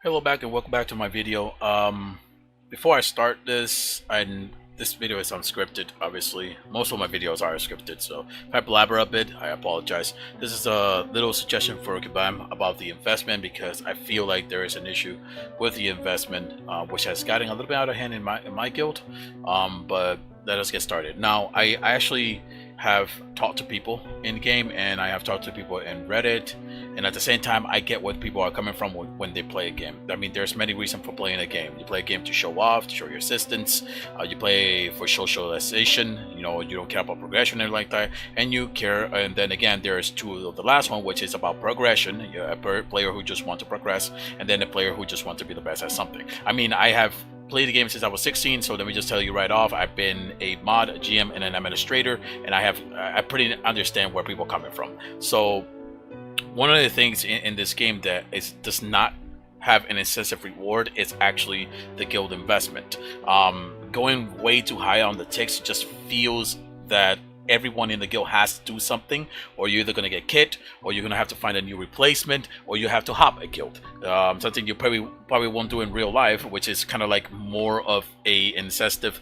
Hello back and welcome back to my video. Before I start this, this video is unscripted, obviously. Most of my videos are scripted, so if I blabber a bit, I apologize. This is a little suggestion for Kabam about the investment because I feel like there is an issue with the investment, which has gotten a little bit out of hand in my guild. But let us get started. Now, I actually have talked to people in game, and I have talked to people in Reddit, and at the same time I get what people are coming from when they play a game. I mean, there's many reasons for playing a game. You play a game to show off, to show your assistance, you play for socialization, you know, you don't care about progression or like that, and you care. And then again, there's two of the last one, which is about progression. You're a player who just wants to progress, and then a player who just wants to be the best at something. I mean, I have played the game since I was 16, so let me just tell you right off, I've been a mod, a GM, and an administrator, and I pretty understand where people are coming from. So one of the things in this game that does not have an excessive reward is actually the guild investment. Going way too high on the ticks just feels that everyone in the guild has to do something, or you're either going to get kicked, or you're going to have to find a new replacement, or you have to hop a guild. Something you probably won't do in real life, which is kind of like more of a incentive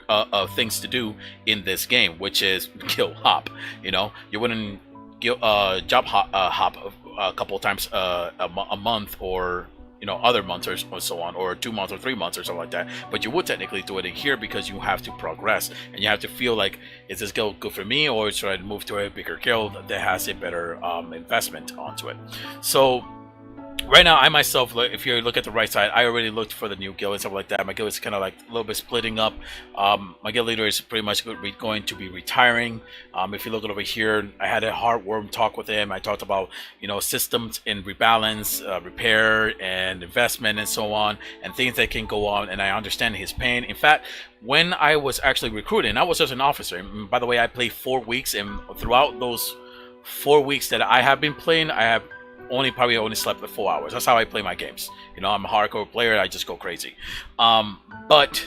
of things to do in this game, which is guild hop. You know, you wouldn't job hop a couple of times a month, or you know, other months or so on, or 2 months or 3 months or something like that. But you would technically do it in here because you have to progress, and you have to feel like, is this guild good for me, or should I move to a bigger guild that has a better investment onto it? So right now, I myself, if you look at the right side, I already looked for the new guild and stuff like that. My guild is kind of like a little bit splitting up. My guild leader is pretty much going to be retiring. If you look over here, I had a heartwarming talk with him. I talked about, you know, systems and rebalance, repair and investment and so on, and things that can go on, and I understand his pain. In fact, when I was actually recruiting, I was just an officer. And by the way, I played 4 weeks, and throughout those 4 weeks that I have been playing, I have probably only slept for 4 hours. That's how I play my games. You know, I'm a hardcore player. I just go crazy. But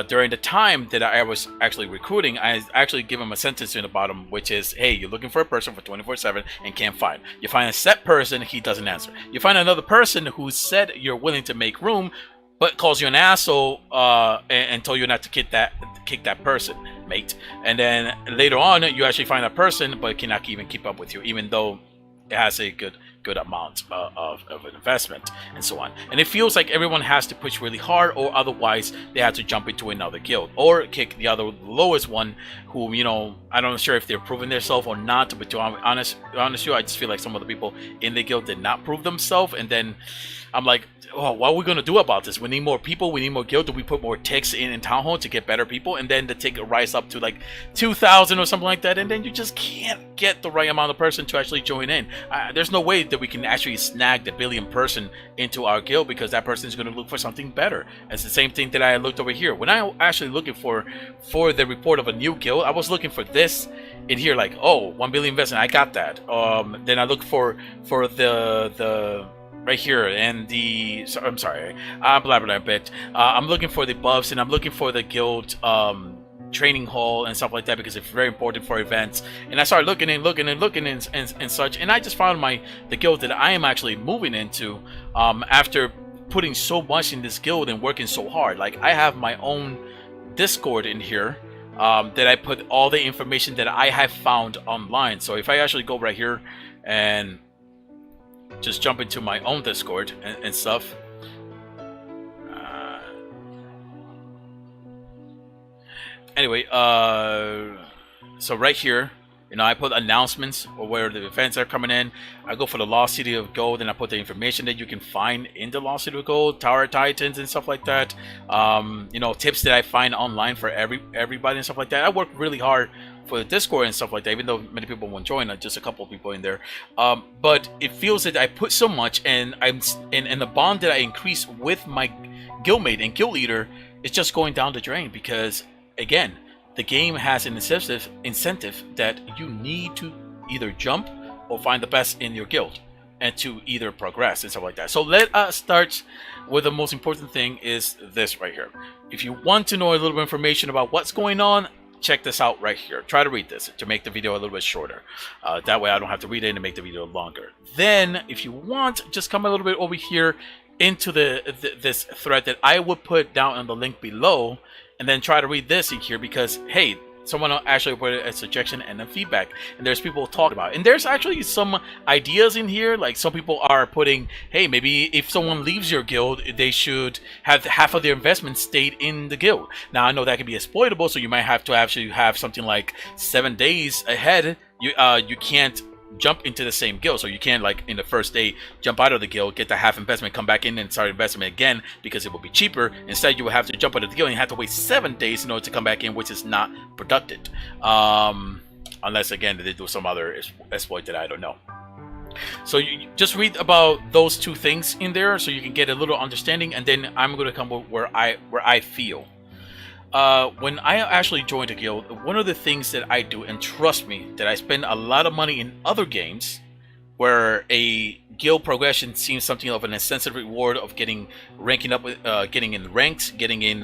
during the time that I was actually recruiting, I actually give him a sentence in the bottom, which is, hey, you're looking for a person for 24/7 and can't find. You find a set person, he doesn't answer. You find another person who said you're willing to make room, but calls you an asshole and told you not to kick that person, mate. And then later on, you actually find a person, but cannot even keep up with you, even though it has a good amount of an investment and so on. And it feels like everyone has to push really hard, or otherwise they have to jump into another guild or kick the other lowest one, who, you know, I'm not sure if they're proving themselves or not. But to be honest, I just feel like some of the people in the guild did not prove themselves, and then I'm like, oh, what are we gonna do about this? We need more people. We need more guild. Do we put more ticks in town hall to get better people, and then the tick rise up to like 2,000 or something like that, and then you just can't get the right amount of person to actually join in. There's no way that we can actually snag the billion person into our guild, because that person is going to look for something better. It's the same thing that I looked over here when I actually looking for the report of a new guild. I was looking for this in here, like, oh, 1 billion investment. I got that. Then I looked for the right here, and I'm sorry, I'm blabbering a bit. I'm looking for the buffs, and I'm looking for the guild training hall and stuff like that, because it's very important for events. And I started looking and such, and I just found the guild that I am actually moving into after putting so much in this guild and working so hard. Like, I have my own Discord in here that I put all the information that I have found online. So if I actually go right here and just jump into my own Discord and stuff. Anyway, so right here, you know, I put announcements or where the events are coming in. I go for the Lost City of Gold, and I put the information that you can find in the Lost City of Gold, Tower of Titans, and stuff like that. You know, tips that I find online for everybody and stuff like that. I work really hard for the Discord and stuff like that, even though many people won't join, just a couple of people in there. But it feels that I put so much, and and the bond that I increase with my guildmate and guild leader is just going down the drain, because again, the game has an incentive that you need to either jump or find the best in your guild, and to either progress and stuff like that. So let us start with the most important thing, is this right here. If you want to know a little bit of information about what's going on, check this out right here. Try to read this to make the video a little bit shorter. That way I don't have to read it and make the video longer. Then, if you want, just come a little bit over here into this thread that I would put down on the link below, and then try to read this in here because hey, someone actually put a suggestion and a feedback, and there's people talking about it. And there's actually some ideas in here. Like some people are putting, hey, maybe if someone leaves your guild, they should have half of their investment stayed in the guild. Now I know that can be exploitable, so you might have to actually have something like 7 days ahead. You can't jump into the same guild, so you can't like in the first day jump out of the guild, get the half investment, come back in and start investment again because it will be cheaper. Instead you will have to jump out of the guild and you have to wait 7 days in order to come back in, which is not productive, unless again they do some other exploit that I don't know. So you just read about those two things in there so you can get a little understanding, and then I'm going to come with where I feel. When I actually joined a guild, one of the things that I do, and trust me, that I spend a lot of money in other games where a guild progression seems something of an incentive reward of getting ranking up, getting in ranks, getting in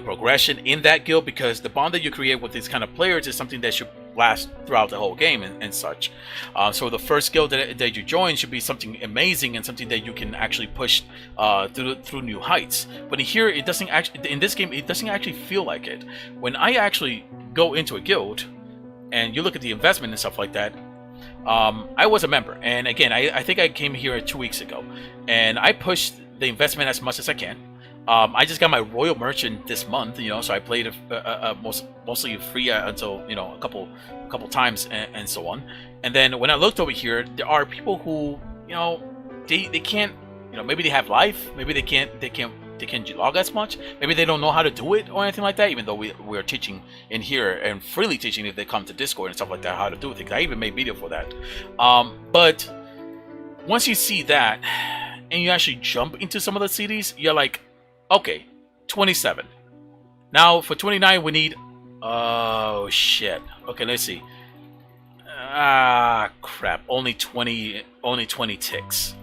progression in that guild, because the bond that you create with these kind of players is something that should last throughout the whole game and such. So the first guild that you join should be something amazing and something that you can actually push through new heights. But here it doesn't actually, in this game it doesn't actually feel like it. When I actually go into a guild and you look at the investment and stuff like that, I was a member, and again I think I came here 2 weeks ago and I pushed the investment as much as I can. I just got my Royal Merchant this month, you know, so I played mostly free until, you know, a couple times and so on. And then when I looked over here, there are people who, you know, they can't, you know, maybe they have life, maybe they can't log as much, maybe they don't know how to do it or anything like that, even though we're teaching in here and freely teaching if they come to Discord and stuff like that how to do things. I even made video for that. But once you see that and you actually jump into some of the cities, you're like, okay, 27. Now for 29 we need, oh shit. Okay, let's see. Ah, crap. Only 20 ticks.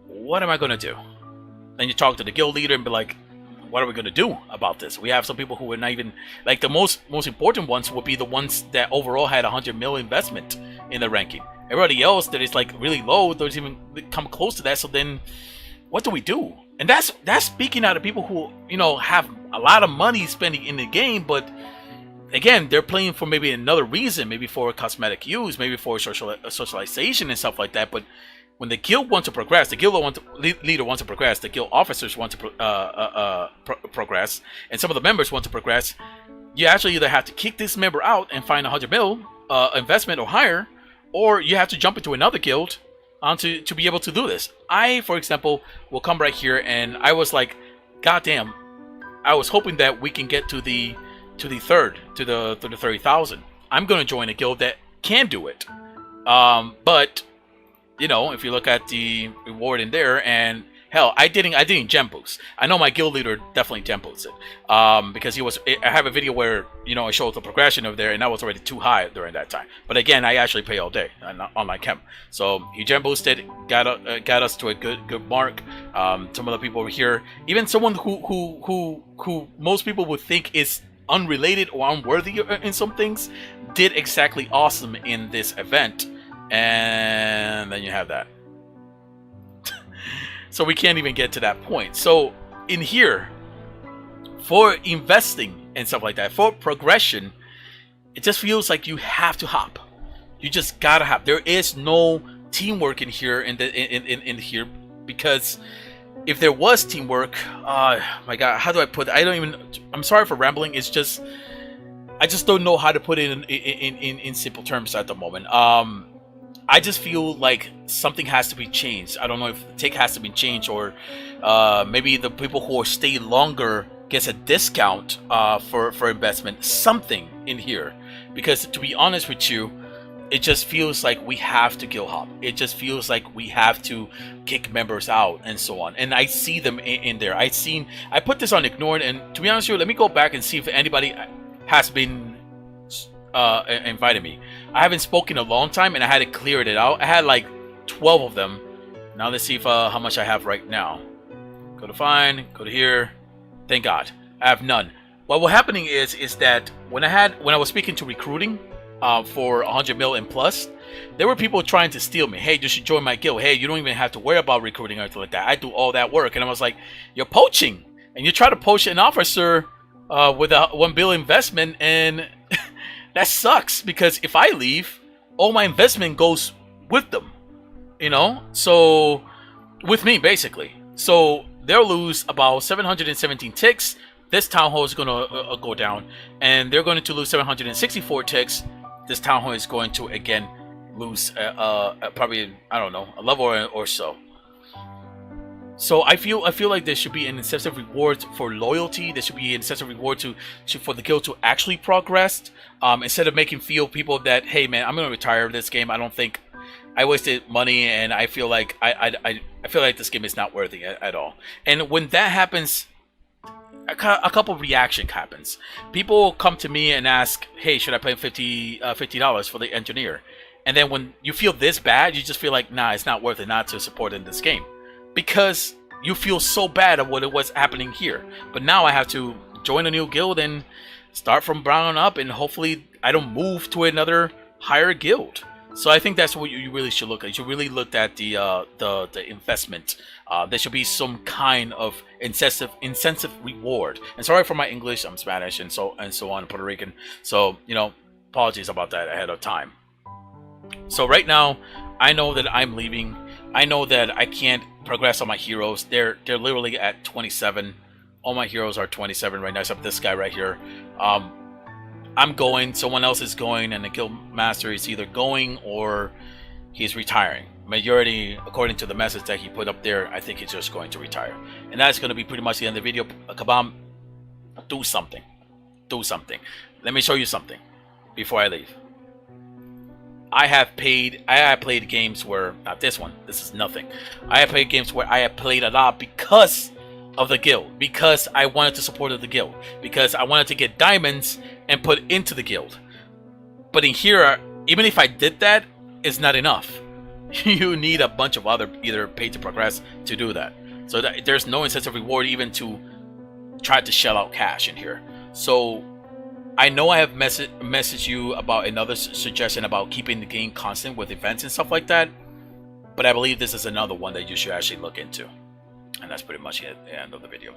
What am I gonna do? Then you talk to the guild leader and be like, what are we gonna do about this? We have some people who are not even, like, the most important ones would be the ones that overall had 100 mil investment in the ranking. Everybody else that is like really low doesn't even come close to that. So then what do we do? And that's speaking out of people who, you know, have a lot of money spending in the game, but again, they're playing for maybe another reason, maybe for cosmetic use, maybe for socialization and stuff like that. But when the guild wants to progress, the guild leader wants to progress, the guild officers want to progress, and some of the members want to progress, you actually either have to kick this member out and find 100 mil investment or higher, or you have to jump into another guild to be able to do this. I, for example, will come right here, and I was like, God damn, I was hoping that we can get to the 30,000. I'm gonna join a guild that can do it. But you know, if you look at the reward in there, and hell, I didn't gem boost. I know my guild leader definitely gem boosted, because I have a video where, you know, I showed the progression over there, and that was already too high during that time. But again, I actually pay all day, unlike him. So he gem boosted, got us to a good mark. Some of the people over here, even someone who most people would think is unrelated or unworthy in some things, did exactly awesome in this event, and then you have that. So we can't even get to that point. So in here, for investing and stuff like that, for progression, it just feels like you have to hop. You just gotta hop. There is no teamwork in here, in here, because if there was teamwork, my God, how do I put it? I'm sorry for rambling. It's just, I just don't know how to put it in simple terms at the moment. I just feel like something has to be changed. I don't know if the tick has to be changed, or maybe the people who stay longer gets a discount for investment. Something in here, because to be honest with you, it just feels like we have to guild hop. It just feels like we have to kick members out and so on. And I see them in there. I put this on ignored, and to be honest with you, let me go back and see if anybody has been invited me. I haven't spoken in a long time, and I had to clear it out. I had like 12 of them. Now let's see if how much I have right now. Go to find, go to here. Thank God, I have none. What was happening is that when I was speaking to recruiting, for 100 mil and plus, there were people trying to steal me. Hey, you should join my guild. Hey, you don't even have to worry about recruiting or anything like that. I do all that work. And I was like, you're poaching. And you try to poach an officer with a 1 billion investment, and that sucks, because if I leave, all my investment goes with them, you know? So, with me, basically. So, they'll lose about 717 ticks. This town hall is going to go down, and they're going to lose 764 ticks. This town hall is going to, again, lose probably, I don't know, a level or so. So I feel like there should be an incentive reward for loyalty. There should be an incentive reward for the guild to actually progress, instead of making people that, hey man, I'm gonna retire this game. I don't think I wasted money, and I feel like I feel like this game is not worthy at all. And when that happens, a couple of reaction happens. People come to me and ask, hey, should I pay $50 for the engineer? And then when you feel this bad, you just feel like, nah, it's not worth it not to support in this game, because you feel so bad at what it was happening here. But now I have to join a new guild and start from ground up, and hopefully I don't move to another higher guild. So I think that's what you really should look at. You should really look at the investment. There should be some kind of incentive reward. And sorry for my English, I'm Spanish and so on, Puerto Rican. So, you know, apologies about that ahead of time. So right now, I know that I'm leaving. I know that I can't progress on my heroes. They're literally at 27. All my heroes are 27 right now, except this guy right here. I'm going, someone else is going, and the guild master is either going or he's retiring. Majority, according to the message that he put up there, I think he's just going to retire. And that's going to be pretty much the end of the video. Kabam, do something. Do something. Let me show you something before I leave. I have played games where, not this one, this is nothing. I have played games where I have played a lot because of the guild, because I wanted to support the guild, because I wanted to get diamonds and put into the guild. But in here, even if I did that, it's not enough. You need a bunch of other either pay to progress to do that. So there's no incentive reward even to try to shell out cash in here. So I know I have messaged you about another suggestion about keeping the game constant with events and stuff like that, but I believe this is another one that you should actually look into. And that's pretty much it, the end of the video.